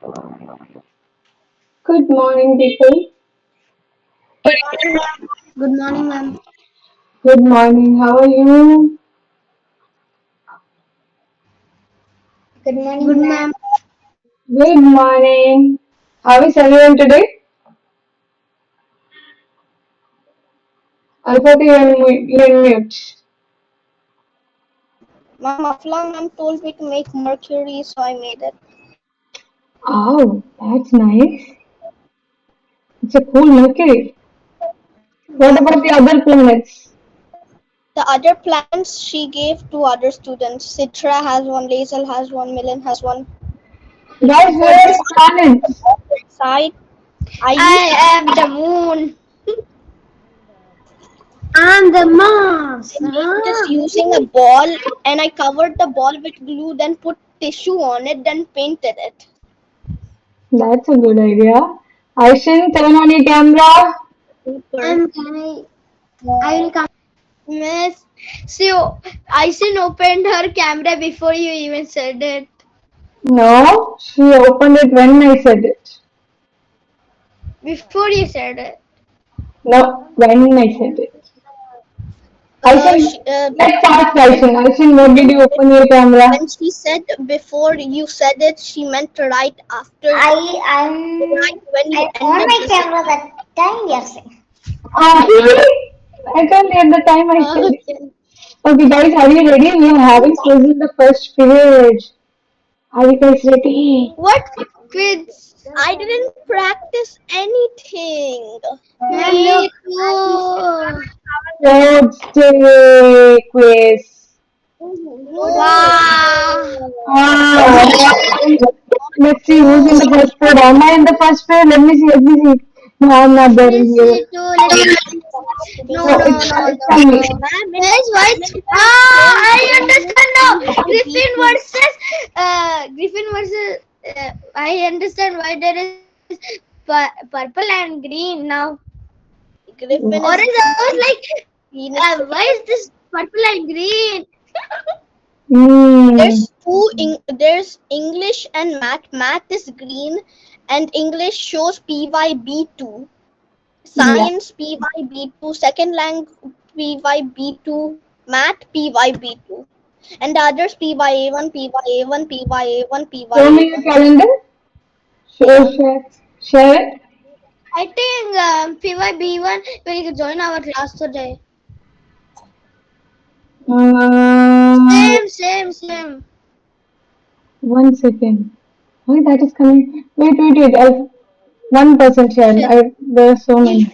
Good morning, people. Good morning, ma'am. Good morning. How are you? Good morning, Good, ma'am. Good morning. How is everyone today? I thought you're in mute. Ma'am, Afla ma'am told me to make mercury, so I made it. Oh, that's nice. It's a cool Mercury. What Yeah, about the ma'am. other planets? The other plans she gave to other students. Citra has one, Lazel has one, Milan has one. Guys, For where are this the planets? side, I used I am the moon. I'm the Mars. I Ah. made this Using a ball, and I covered the ball with glue, then put tissue on it, then painted it. That's a good idea. Aishin, turn on your camera. Super. Can I will come. Miss, she, Aisin opened her camera before you even said it. No, she opened it when I said it. Before you said it. No, when I said it. Aishin, She, let's ask Aishin. Aishin, what did when you open your camera? when she said before you said it, she meant right after, right when you I on ended my the camera sentence. that time. Yes. Really? I can't hear the time I said it. Okay. Okay, guys, are you ready? We are having quiz in the first period. Are you guys ready? What quiz? I didn't practice anything. Ma'am, me too. Sports day quiz. Wow. Ah, let's see who's in No. the first period. Am I in the first period? Let me see. Let me see. No, I'm not Let there me in here. see too. Let me see. No, No, no, no, it's no, coming. no. Ma'am, in Guys, what? elementary Ah, school, I there was understand now. Griffin PYB2. versus Griffin versus. I understand why there is purple and green now. Griffin Orange, is I was like, green is why is this purple and green? Hmm. there's English and math. Math is green, and English shows PYB2. Yeah. Science PYB2. Second language PYB2. Math PYB2. And the others PYA1, PYA1, PYA1, Show me your PYA1. calendar. Show, Yeah. share it. I think PYB1 will join our class today. Uh, Same. 1 second. Why that is coming? Wait. 1% share. Same. There are so many.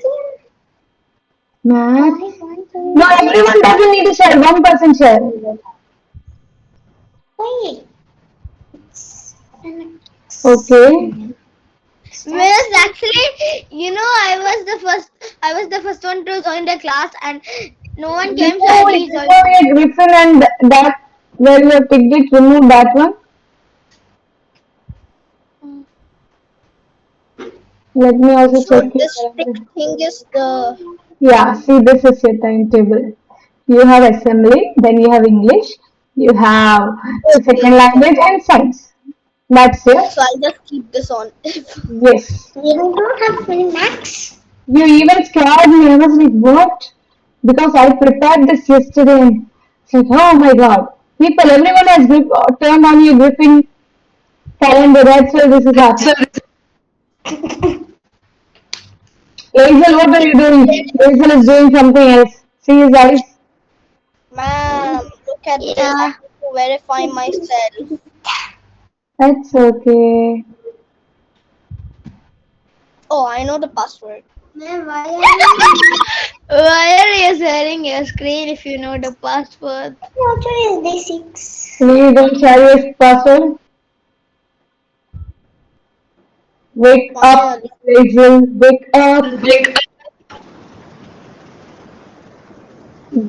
Math. I want No, to everyone doesn't need to share. 1% share. wait. Okay. Miss, actually, I was the first. I was the first one to join the class, and no one came, so I rejoined. Remove your Griffin and that where you have picked it. Remove that one. Let me also So check your this calendar. stick thing is the Yeah, see, this is your timetable. You have assembly, then you have English, you have the second okay. language and science. That's it. So I'll just keep this on. Yes. You don't have full max. You even scared me. I was like, what? Because I prepared this yesterday and it's like, oh my god. People, everyone has turned on your Griffin calendar. That's why this is happening. Hazel, what are you doing? Hazel is doing something else. See his eyes? Ma'am, look at this. I Yeah. need to verify myself. That's okay. Oh, I know the password. Ma'am, why are you sharing your screen if you know the password? What is day 6? Please don't share your password. Wake up, Finally. Hazel. Wake up.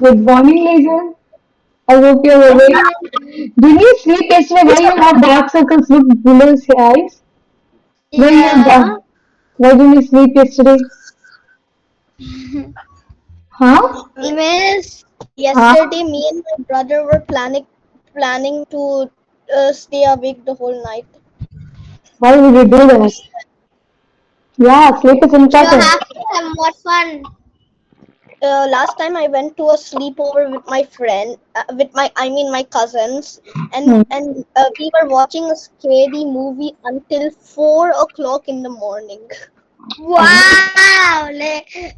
Good morning, Hazel. I hope you're awake. Did you sleep yesterday? Why you have dark circles look below your eyes? Why you have Yeah. dark? Why didn't you sleep yesterday? Huh? Miss, Huh? Yesterday, me and my brother were planning to stay awake the whole night. Why would you do that? Yeah, sleep is You important. have to have more fun. Last time I went to a sleepover with my friend, I mean my cousins, and Hmm. we were watching a scary movie until 4 o'clock in the morning. Wow!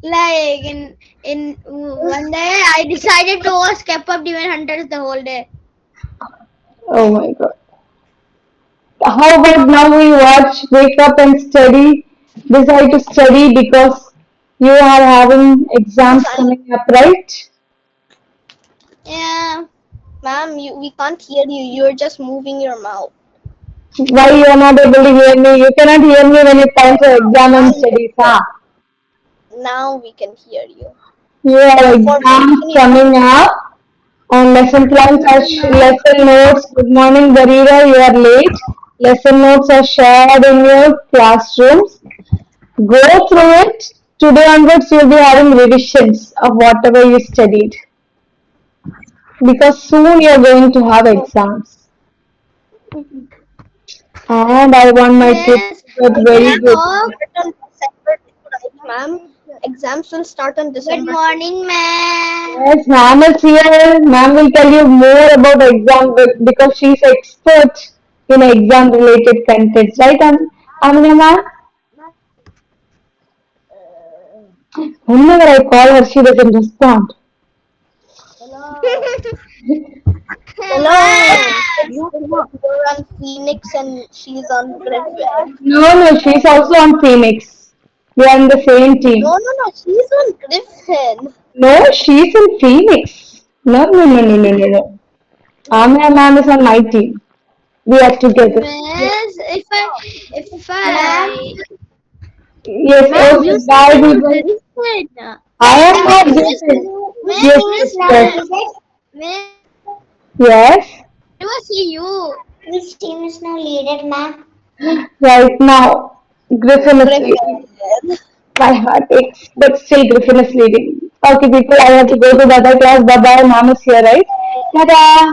Like in one day, I decided to watch K-pop Demon Hunters the whole day. Oh my god. How about now we watch, wake up and study, decide to study because you are having Yes, exams I, coming up, right? Yeah. ma'am, we can't hear you. You're just moving your mouth. Why you are not able to hear me? You cannot hear me when it's time for exam Now and you studies, can. huh? Now we can hear you. You have For me, exams can you coming up and lesson plans are lesson notes. Good morning, Barira. You are late. Lesson notes are shared in your classrooms. Go through it. Today onwards, you'll be having revisions of whatever you studied because soon you're going to have exams. And I want my kids Yes. to get Can very I good. talk? start on December 2, right, ma'am? Exams will start on Good December 2. morning, ma'am. Yes, ma'am is here. Ma'am will tell you more about exam because she's expert in exam related contents, right, Amina ma'am? Whenever I call her, she doesn't respond. Hello. Ma'am. You think you're on Phoenix and she's on Griffin. No, no, she's also on Phoenix. We are in the same No, team. no, no. She's on Griffin. No, she's in Phoenix. No, no, no, no, no, no, no. Amina ma'am is on my team. We are together. Miss, if Ma'am, I Yes, ma'am, okay, you bye said you're people. Griffin. I am not Miss, Griffin. miss, Yes, miss, yes, miss. yes. I never see you. Which team is now leaded, ma'am? Right now, Griffin is leading. Griffin. My heart aches, but still Griffin is leading. Okay, people, I have to go to the other class. Bye bye. Mom is here, right? Ta-da!